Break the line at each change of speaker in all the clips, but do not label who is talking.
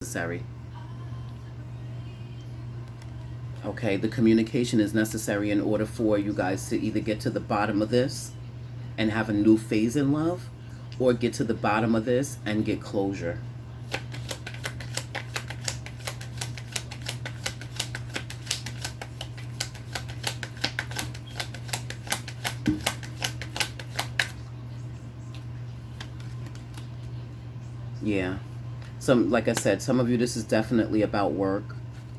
Necessary. Okay, the communication is necessary in order for you guys to either get to the bottom of this and have a new phase in love, or get to the bottom of this and get closure. Yeah. Like I said, some of you, this is definitely about work,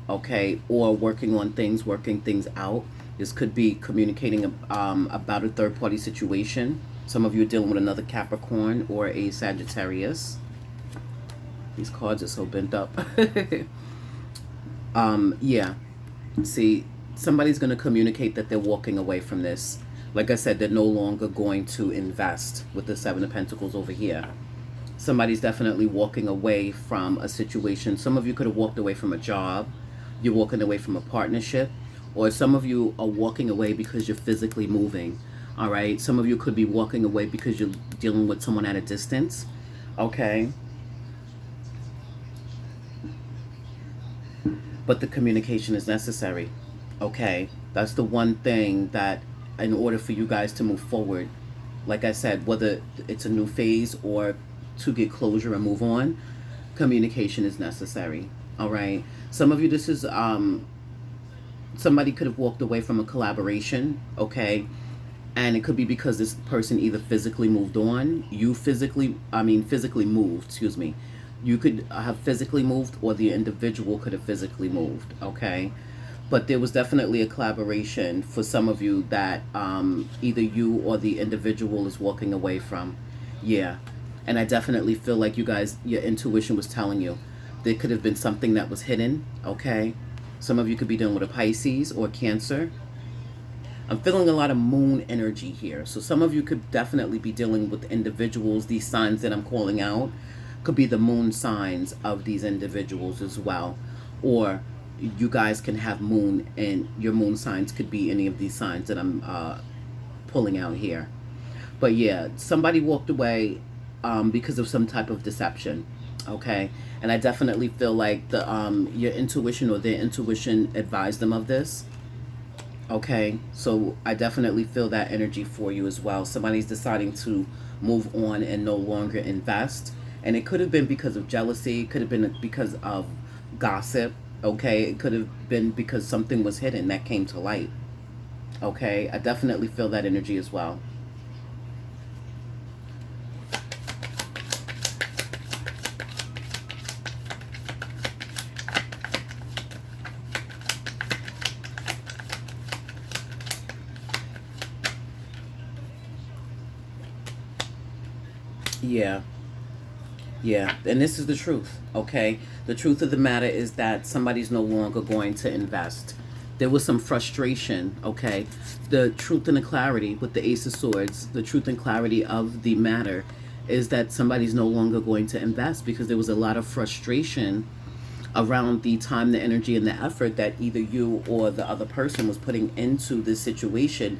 okay, or working on things, working things out. This could be communicating about a third-party situation. Some of you are dealing with another Capricorn or a Sagittarius. These cards are so bent up. Yeah. See, somebody's going to communicate that they're walking away from this. Like I said, they're no longer going to invest with the Seven of Pentacles over here. Somebody's definitely walking away from a situation. Some of you could have walked away from a job. You're walking away from a partnership. Or some of you are walking away because you're physically moving. All right? Some of you could be walking away because you're dealing with someone at a distance. Okay? But the communication is necessary. Okay? That's the one thing that, in order for you guys to move forward, like I said, whether it's a new phase or to get closure and move on, communication is necessary. All right? Some of you, this is somebody could have walked away from a collaboration, okay, and it could be because this person either physically moved on, physically moved, excuse me. You could have physically moved, or the individual could have physically moved, okay? But there was definitely a collaboration for some of you that either you or the individual is walking away from. Yeah. And I definitely feel like you guys, your intuition was telling you there could have been something that was hidden, okay? Some of you could be dealing with a Pisces or Cancer. I'm feeling a lot of moon energy here. So some of you could definitely be dealing with individuals. These signs that I'm calling out could be the moon signs of these individuals as well. Or you guys can have moon, and your moon signs could be any of these signs that I'm pulling out here. But yeah, somebody walked away because of some type of deception, okay? And I definitely feel like the your intuition or their intuition advised them of this, okay? So I definitely feel that energy for you as well. Somebody's deciding to move on and no longer invest, and it could have been because of jealousy, it could have been because of gossip, okay? It could have been because something was hidden that came to light, okay? I definitely feel that energy as well. Yeah. Yeah, and this is the truth, okay? The truth of the matter is that somebody's no longer going to invest. There was some frustration, okay? The truth and the clarity with the Ace of Swords, the truth and clarity of the matter is that somebody's no longer going to invest because there was a lot of frustration around the time, the energy, and the effort that either you or the other person was putting into this situation,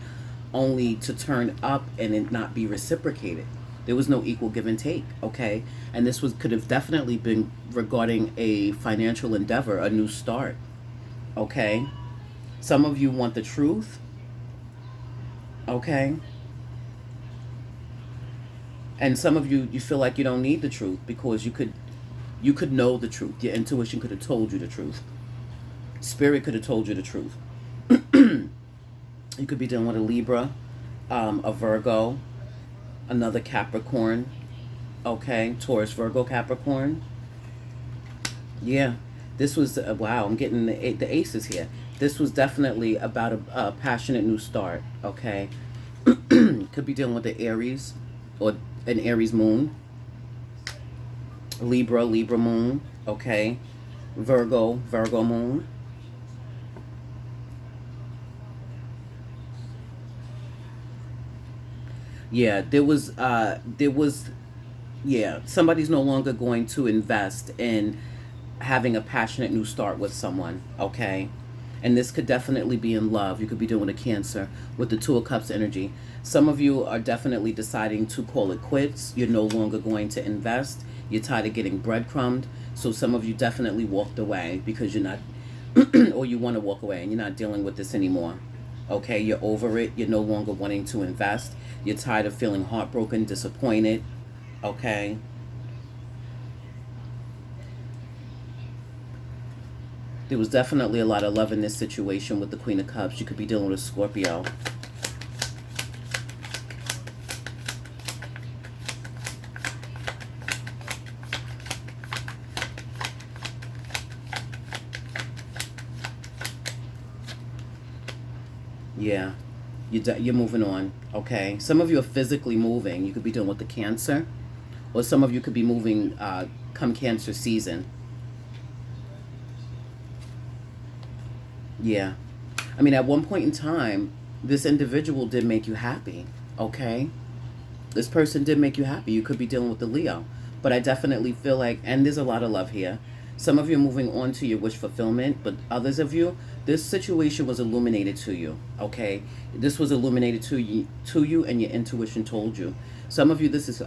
only to turn up and it not be reciprocated. There was no equal give and take, okay? And this could have definitely been regarding a financial endeavor, a new start, okay? Some of you want the truth, okay? And some of you feel like you don't need the truth because you could know the truth. Your intuition could have told you the truth. Spirit could have told you the truth. You could be dealing with a Libra, a Virgo, another Capricorn, okay? Taurus, Virgo, Capricorn. Yeah, this was, wow, I'm getting the aces here. This was definitely about a passionate new start, okay? Could be dealing with the Aries or an Aries moon. Libra, Libra moon, okay? Virgo, Virgo moon. Yeah, yeah, somebody's no longer going to invest in having a passionate new start with someone, okay? And this could definitely be in love. You could be doing a Cancer with the Two of Cups energy. Some of you are definitely deciding to call it quits. You're no longer going to invest. You're tired of getting breadcrumbed. So some of you definitely walked away because you're not, or you want to walk away and you're not dealing with this anymore. Okay, you're over it. You're no longer wanting to invest. You're tired of feeling heartbroken, disappointed. Okay. There was definitely a lot of love in this situation with the Queen of Cups. You could be dealing with a Scorpio. Yeah, you're moving on, okay? Some of you are physically moving. You could be dealing with the Cancer, or some of you could be moving come Cancer season. Yeah. I mean, at one point in time, this individual did make you happy, okay? This person did make you happy. You could be dealing with the Leo. But I definitely feel like, and there's a lot of love here. Some of you are moving on to your wish fulfillment, but others of you, this situation was illuminated to you, okay? This was illuminated to you and your intuition told you. Some of you, this is,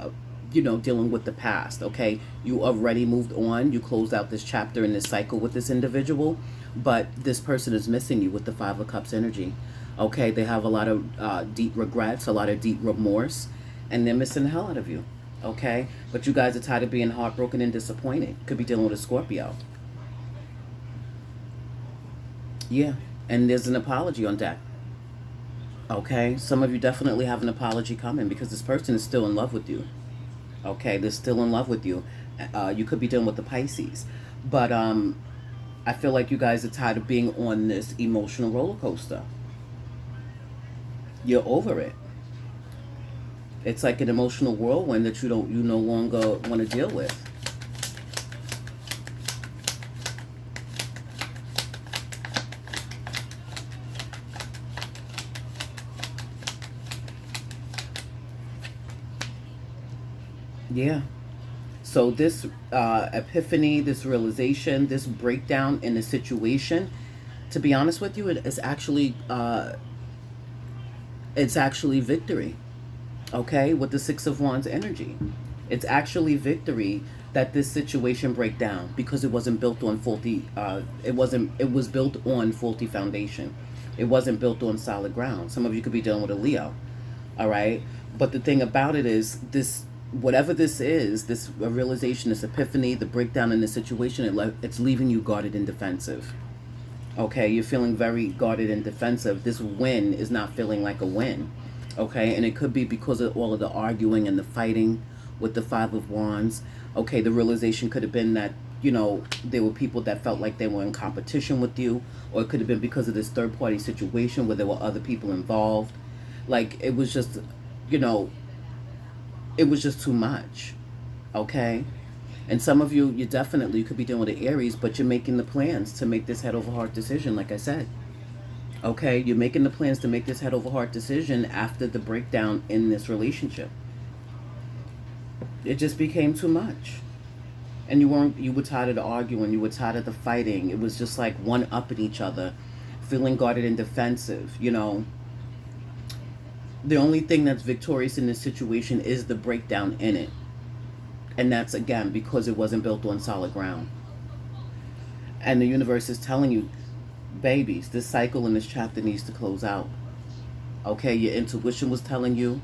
dealing with the past, okay? You already moved on. You closed out this chapter in this cycle with this individual, but this person is missing you with the Five of Cups energy, okay? They have a lot of deep regrets, a lot of deep remorse, and they're missing the hell out of you, okay? But you guys are tired of being heartbroken and disappointed. Could be dealing with a Scorpio. Yeah, and there's an apology on deck, okay? Some of you definitely have an apology coming because this person is still in love with you, okay? They're still in love with you. You could be dealing with the Pisces, but I feel like you guys are tired of being on this emotional roller coaster. You're over it. It's like an emotional whirlwind that you no longer want to deal with. Yeah. So this epiphany, this realization, this breakdown in the situation, to be honest with you, it's actually victory. Okay, with the Six of Wands energy, it's actually victory that this situation break down because it wasn't built on faulty. It was built on faulty foundation. It wasn't built on solid ground. Some of you could be dealing with a Leo. All right, but the thing about it is this. Whatever this is, this realization, this epiphany, the breakdown in the situation, it's leaving you guarded and defensive. Okay, you're feeling very guarded and defensive. This win is not feeling like a win. Okay, and it could be because of all of the arguing and the fighting with the Five of Wands. Okay, the realization could have been that, there were people that felt like they were in competition with you, or it could have been because of this third party situation where there were other people involved. Like, it was just, you know, it was just too much. Okay? And some of you, you could be dealing with the Aries, but you're making the plans to make this head over heart decision, like I said. Okay? You're making the plans to make this head over heart decision after the breakdown in this relationship. It just became too much. And you were tired of the arguing, you were tired of the fighting. It was just like one upping each other, feeling guarded and defensive, The only thing that's victorious in this situation is the breakdown in it. And that's, again, because it wasn't built on solid ground. And the universe is telling you, babies, this cycle in this chapter needs to close out. Okay, your intuition was telling you.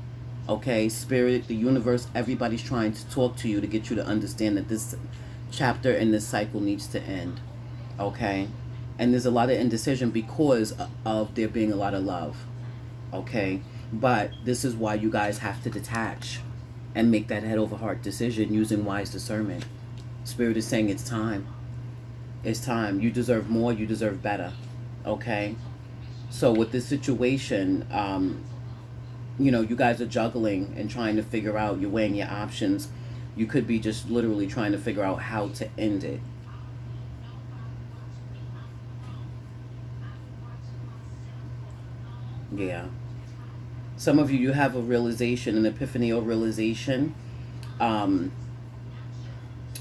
Okay, spirit, the universe, everybody's trying to talk to you to get you to understand that this chapter and this cycle needs to end. Okay? And there's a lot of indecision because of there being a lot of love. Okay? But this is why you guys have to detach and make that head over heart decision using wise discernment. Spirit is saying it's time. It's time. You deserve more. You deserve better. Okay? So with this situation, you guys are juggling and trying to figure out, you're weighing your options. You could be just literally trying to figure out how to end it. Yeah. Some of you have a realization, an epiphany or realization.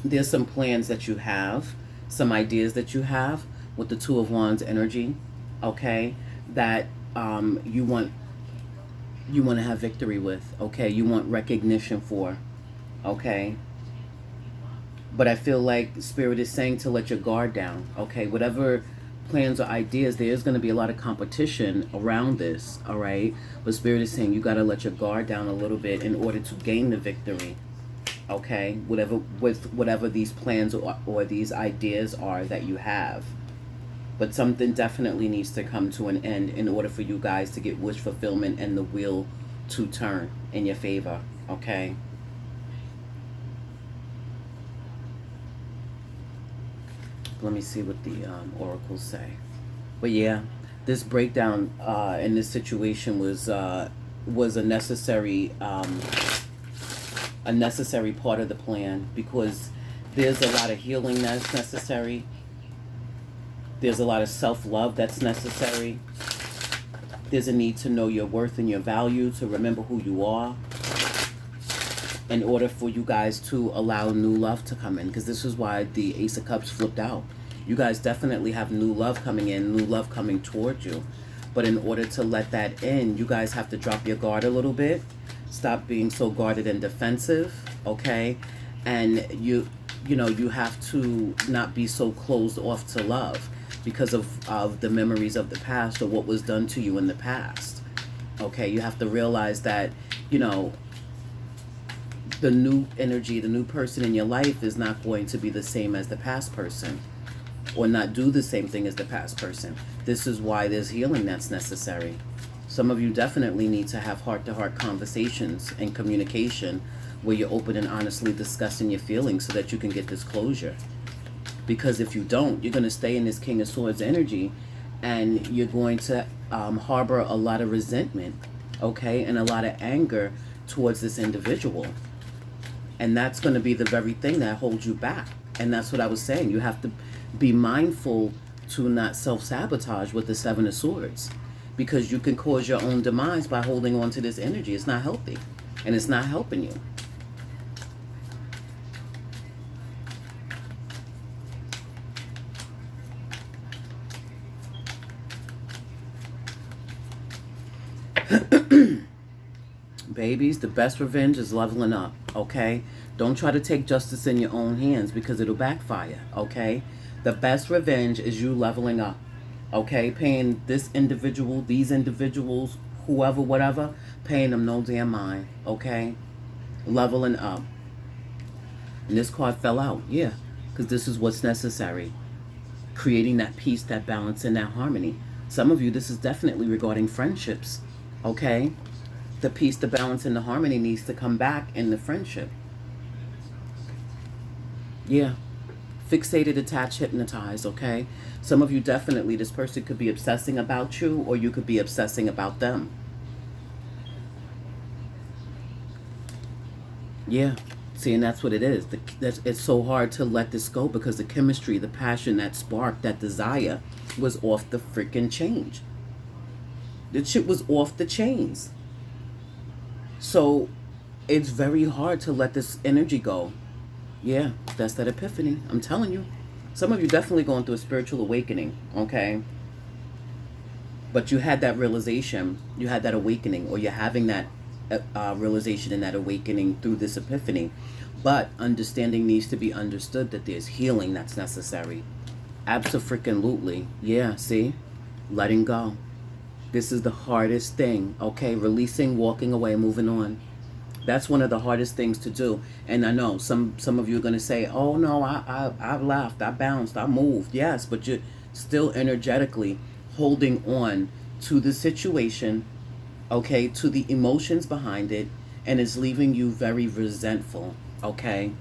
There's some plans that you have, some ideas that you have with the Two of Wands energy, okay, that you want to have victory with, okay, you want recognition for, okay. But I feel like Spirit is saying to let your guard down. Okay, whatever plans or ideas, there's going to be a lot of competition around this. All right, but Spirit is saying you got to let your guard down a little bit in order to gain the victory. Okay, whatever these plans or these ideas are that you have. But something definitely needs to come to an end in order for you guys to get wish fulfillment and the wheel to turn in your favor. Okay. Let me see what the oracles say. But yeah, this breakdown in this situation was a necessary part of the plan, because there's a lot of healing that's necessary. There's a lot of self-love that's necessary. There's a need to know your worth and your value, to remember who you are, in order for you guys to allow new love to come in. Because this is why the Ace of Cups flipped out. You guys definitely have new love coming in, new love coming towards you. But in order to let that in, you guys have to drop your guard a little bit. Stop being so guarded and defensive, okay? And you have to not be so closed off to love because of the memories of the past or what was done to you in the past. Okay, you have to realize that, the new energy, the new person in your life is not going to be the same as the past person, or not do the same thing as the past person. This is why there's healing that's necessary. Some of you definitely need to have heart-to-heart conversations and communication where you're open and honestly discussing your feelings so that you can get this closure. Because if you don't, you're going to stay in this King of Swords energy, and you're going to harbor a lot of resentment, okay, and a lot of anger towards this individual. And that's going to be the very thing that holds you back. And that's what I was saying. You have to be mindful to not self-sabotage with the Seven of Swords, because you can cause your own demise by holding on to this energy. It's not healthy, and it's not helping you. Babies, the best revenge is leveling up, okay? Don't try to take justice in your own hands, because it'll backfire, okay? The best revenge is you leveling up, okay? Paying this individual, these individuals, whoever, whatever, paying them no damn mind, okay? Leveling up. And this card fell out, yeah, because this is what's necessary. Creating that peace, that balance, and that harmony. Some of you, this is definitely regarding friendships, okay? The peace, the balance, and the harmony needs to come back in the friendship. Yeah. Fixated, attached, hypnotized, okay? Some of you definitely, this person could be obsessing about you, or you could be obsessing about them. Yeah. See, and that's what it is. It's so hard to let this go, because the chemistry, the passion, that spark, that desire was off the freaking change. The shit was off the chains. So it's very hard to let this energy go. Yeah, that's that epiphany. I'm telling you. Some of you definitely going through a spiritual awakening, okay? But you had that realization, you had that awakening, or you're having that realization and that awakening through this epiphany. But understanding needs to be understood that there's healing that's necessary. Abso-freaking-lutely. Yeah, see? Letting go. This is the hardest thing, okay? Releasing, walking away, moving on. That's one of the hardest things to do. And I know some of you are going to say, oh, no, I laughed, I bounced, I moved. Yes, but you're still energetically holding on to the situation, okay, to the emotions behind it, and it's leaving you very resentful, okay?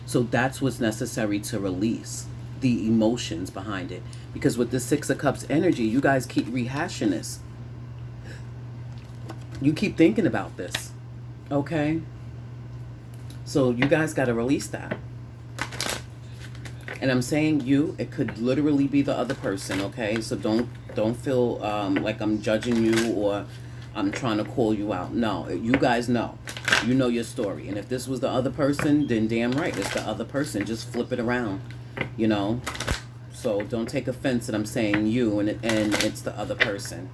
So that's what's necessary to release, the emotions behind it. Because with the Six of Cups energy, you guys keep rehashing this. You keep thinking about this, okay? So you guys got to release that. And I'm saying you, it could literally be the other person, okay? So don't feel like I'm judging you or I'm trying to call you out. No, you guys know. You know your story. And if this was the other person, then damn right, it's the other person. Just flip it around, you know? So don't take offense that I'm saying you and it's the other person.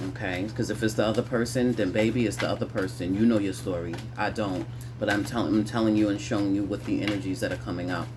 Okay, because if it's the other person, then baby, it's the other person. You know your story. I don't, but I'm telling you and showing you what the energies that are coming up.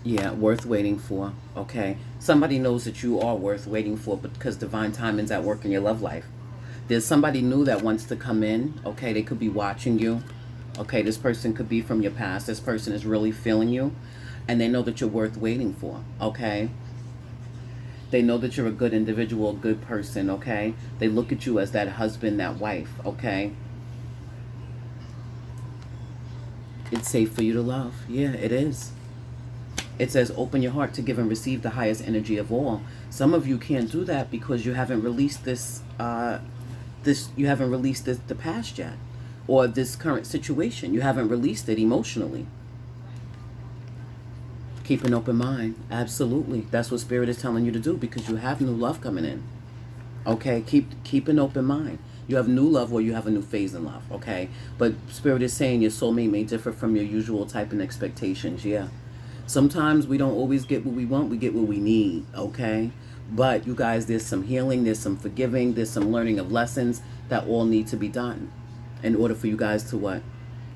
Yeah, worth waiting for. Okay. Somebody knows that you are worth waiting for because divine timing's at work in your love life. There's somebody new that wants to come in. Okay, they could be watching you. Okay, this person could be from your past. This person is really feeling you. And they know that you're worth waiting for. Okay. They know that you're a good individual, a good person. Okay. They look at you as that husband, that wife. Okay. It's safe for you to love. Yeah, it is. It says open your heart to give and receive the highest energy of all. Some of you can't do that because you haven't released you haven't released the past yet, or this current situation. You haven't released it emotionally. Keep an open mind. Absolutely. That's what Spirit is telling you to do because you have new love coming in. Okay? Keep an open mind. You have new love or you have a new phase in love. Okay? But Spirit is saying your soulmate may differ from your usual type and expectations. Yeah. Sometimes we don't always get what we want. We get what we need. Okay? But you guys, there's some healing. There's some forgiving. There's some learning of lessons that all need to be done in order for you guys to what?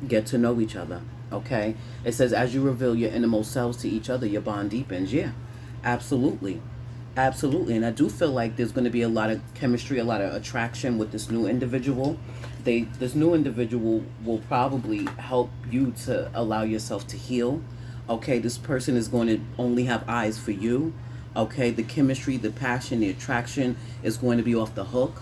Get to know each other. Okay? It says, as you reveal your innermost selves to each other, your bond deepens. Yeah, absolutely. Absolutely. And I do feel like there's going to be a lot of chemistry, a lot of attraction with this new individual. This new individual will probably help you to allow yourself to heal. Okay, this person is going to only have eyes for you. Okay, the chemistry, the passion, the attraction is going to be off the hook.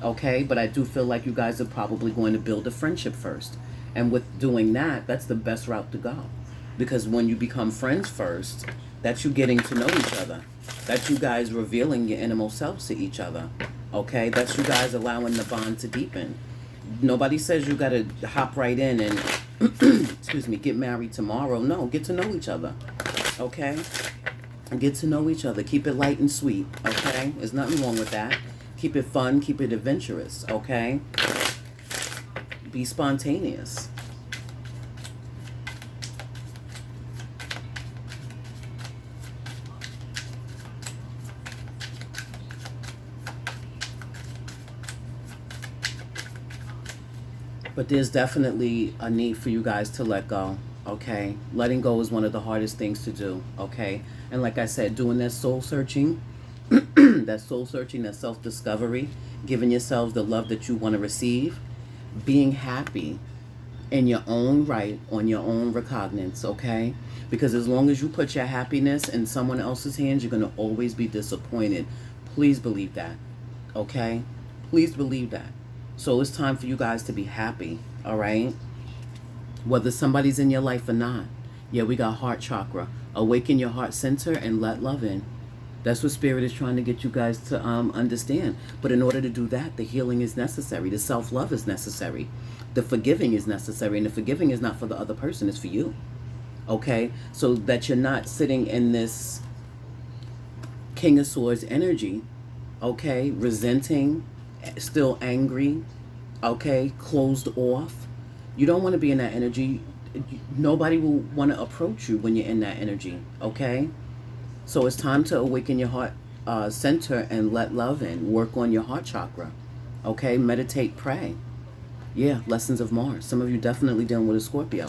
Okay, but I do feel like you guys are probably going to build a friendship first. And with doing that, that's the best route to go. Because when you become friends first, that's you getting to know each other. That's you guys revealing your innermost selves to each other. Okay, that's you guys allowing the bond to deepen. Nobody says you got to hop right in and, excuse me, get married tomorrow. No, get to know each other. Okay? Get to know each other. Keep it light and sweet. Okay? There's nothing wrong with that. Keep it fun. Keep it adventurous. Okay? Be spontaneous. But there's definitely a need for you guys to let go. Okay? Letting go is one of the hardest things to do. Okay? And like I said, doing that soul searching, that self-discovery, giving yourselves the love that you want to receive, being happy in your own right, on your own recognizance, okay? Because as long as you put your happiness in someone else's hands, you're going to always be disappointed. Please believe that, okay? Please believe that. So it's time for you guys to be happy, all right? Whether somebody's in your life or not. Yeah, we got heart chakra. Awaken your heart center and let love in. That's what Spirit is trying to get you guys to understand. But in order to do that, the healing is necessary. The self-love is necessary. The forgiving is necessary. And the forgiving is not for the other person. It's for you. Okay? So that you're not sitting in this King of Swords energy. Okay? Resenting. Still angry. Okay? Closed off. You don't want to be in that energy. Nobody will want to approach you when you're in that energy. Okay? So it's time to awaken your heart center and let love in. Work on your heart chakra. Okay? Meditate, pray. Yeah, lessons of Mars. Some of you definitely dealing with a Scorpio.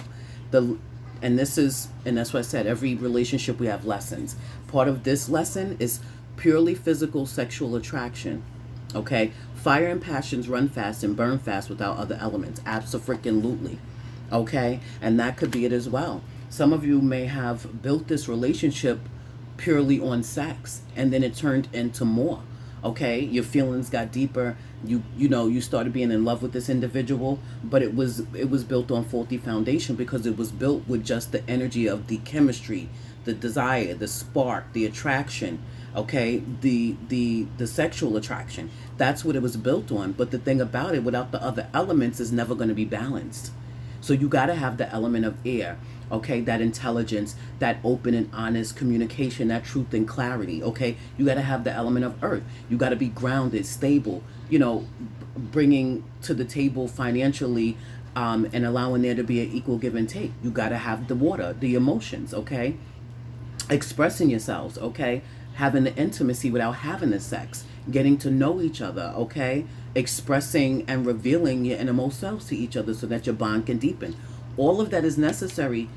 And that's what I said, every relationship we have lessons. Part of this lesson is purely physical sexual attraction. Okay? Fire and passions run fast and burn fast without other elements. Abso-freaking-lutely. Okay? And that could be it as well. Some of you may have built this relationship purely on sex, and then it turned into more. Okay, your feelings got deeper. You started being in love with this individual, but it was built on faulty foundation because it was built with just the energy of the chemistry, the desire, the spark, the attraction. Okay, the sexual attraction. That's what it was built on. But the thing about it, without the other elements, is never going to be balanced. So you got to have the element of air. Okay, that intelligence, that open and honest communication, that truth and clarity. Okay, you got to have the element of earth. You got to be grounded, stable, you know, bringing to the table financially, and allowing there to be an equal give and take. You got to have the water, the emotions. Okay, expressing yourselves. Okay, having the intimacy without having the sex, getting to know each other. Okay, expressing and revealing your innermost selves to each other so that your bond can deepen. All of that is necessary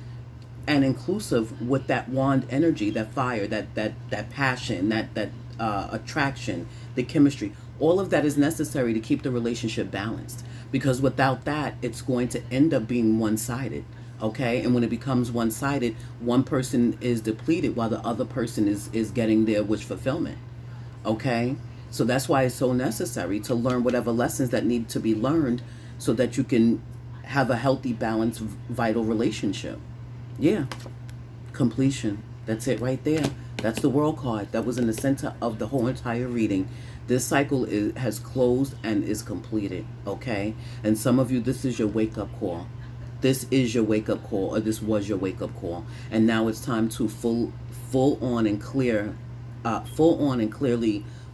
and inclusive with that wand energy, that fire, that passion, that attraction, the chemistry. All of that is necessary to keep the relationship balanced, because without that, it's going to end up being one-sided. Okay, and when it becomes one-sided, one person is depleted while the other person is getting their wish fulfillment. Okay, so that's why it's so necessary to learn whatever lessons that need to be learned so that you can have a healthy, balanced, vital relationship. Yeah, completion. That's it right there. That's the world card that was in the center of the whole entire reading. This cycle has closed and is completed. Okay, and some of you, this is your wake-up call. This is your wake-up call, or this was your wake-up call, and now it's time to full on and clearly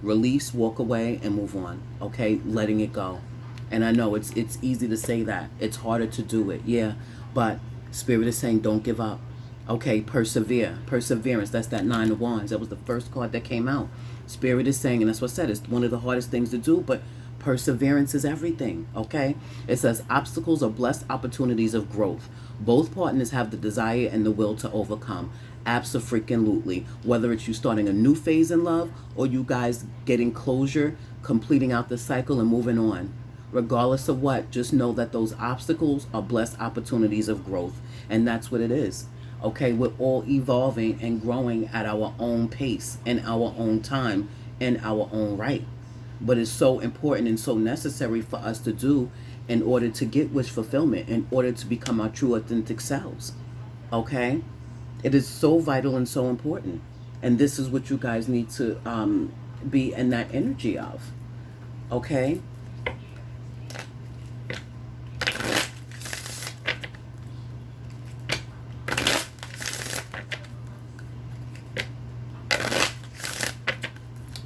release, walk away, and move on. Okay, letting it go. And I know it's easy to say that. It's harder to do it. Yeah, but Spirit is saying don't give up. Okay, persevere. Perseverance. That's that Nine of Wands. That was the first card that came out. Spirit is saying, and that's what I said, it's one of the hardest things to do, but perseverance is everything. Okay? It says obstacles are blessed opportunities of growth. Both partners have the desire and the will to overcome. Abso-freaking-lutely. Whether it's you starting a new phase in love or you guys getting closure, completing out the cycle and moving on. Regardless of what, just know that those obstacles are blessed opportunities of growth. And that's what it is. Okay, we're all evolving and growing at our own pace, in our own time, in our own right. But it's so important and so necessary for us to do in order to get wish fulfillment, in order to become our true authentic selves. Okay? It is so vital and so important. And this is what you guys need to be in that energy of. Okay?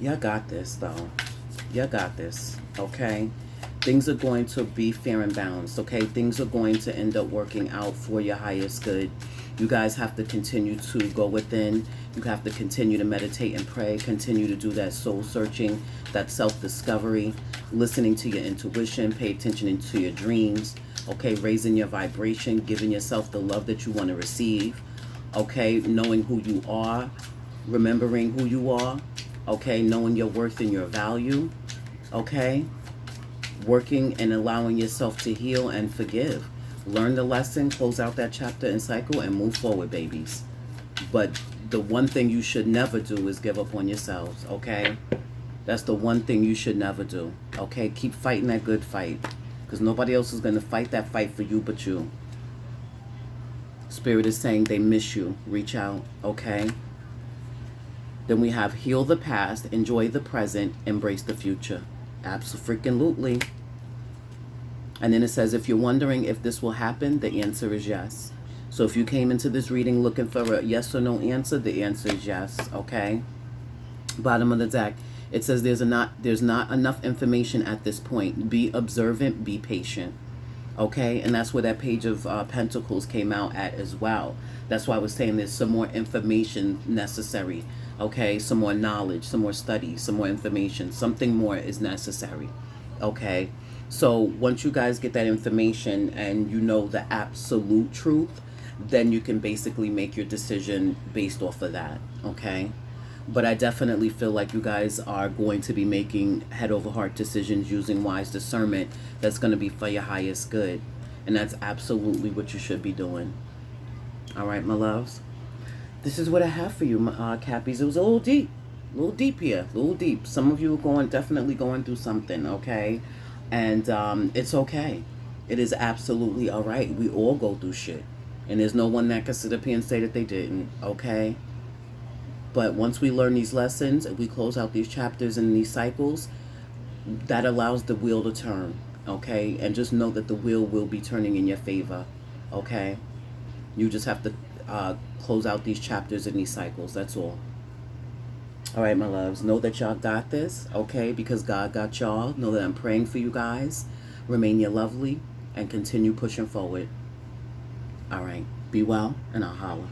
Y'all got this, though. Y'all got this, okay? Things are going to be fair and balanced, okay? Things are going to end up working out for your highest good. You guys have to continue to go within. You have to continue to meditate and pray. Continue to do that soul searching, that self-discovery, listening to your intuition, pay attention to your dreams, okay? Raising your vibration, giving yourself the love that you want to receive, okay? Knowing who you are, remembering who you are, okay? Knowing your worth and your value, okay? Working and allowing yourself to heal and forgive. Learn the lesson, close out that chapter and cycle, and move forward, babies. But the one thing you should never do is give up on yourselves, okay? That's the one thing you should never do, okay? Keep fighting that good fight, because nobody else is going to fight that fight for you but you. Spirit is saying they miss you. Reach out, okay? Then we have heal the past, enjoy the present, embrace the future. Abso-freaking-lutely. And then it says, if you're wondering if this will happen, the answer is yes. So if you came into this reading looking for a yes or no answer, the answer is yes, okay? Bottom of the deck, it says there's not enough information at this point. Be observant, be patient, okay? And that's where that page of Pentacles came out at as well. That's why I was saying there's some more information necessary, okay? Some more knowledge, some more study, some more information. Something more is necessary, okay? So once you guys get that information and you know the absolute truth, then you can basically make your decision based off of that, okay? But I definitely feel like you guys are going to be making head over heart decisions using wise discernment that's going to be for your highest good. And that's absolutely what you should be doing. All right, my loves. This is what I have for you, Cappies. It was a little deep here, a little deep. Some of you are definitely going through something, okay? And it's okay. It is absolutely all right. We all go through shit. And there's no one that can sit up here and say that they didn't, okay? But once we learn these lessons and we close out these chapters and these cycles, that allows the wheel to turn, okay? And just know that the wheel will be turning in your favor, okay? You just have to close out these chapters and these cycles. That's all. All right, my loves. Know that y'all got this, okay? Because God got y'all. Know that I'm praying for you guys. Remain your lovely and continue pushing forward. All right. Be well, and I'll holla.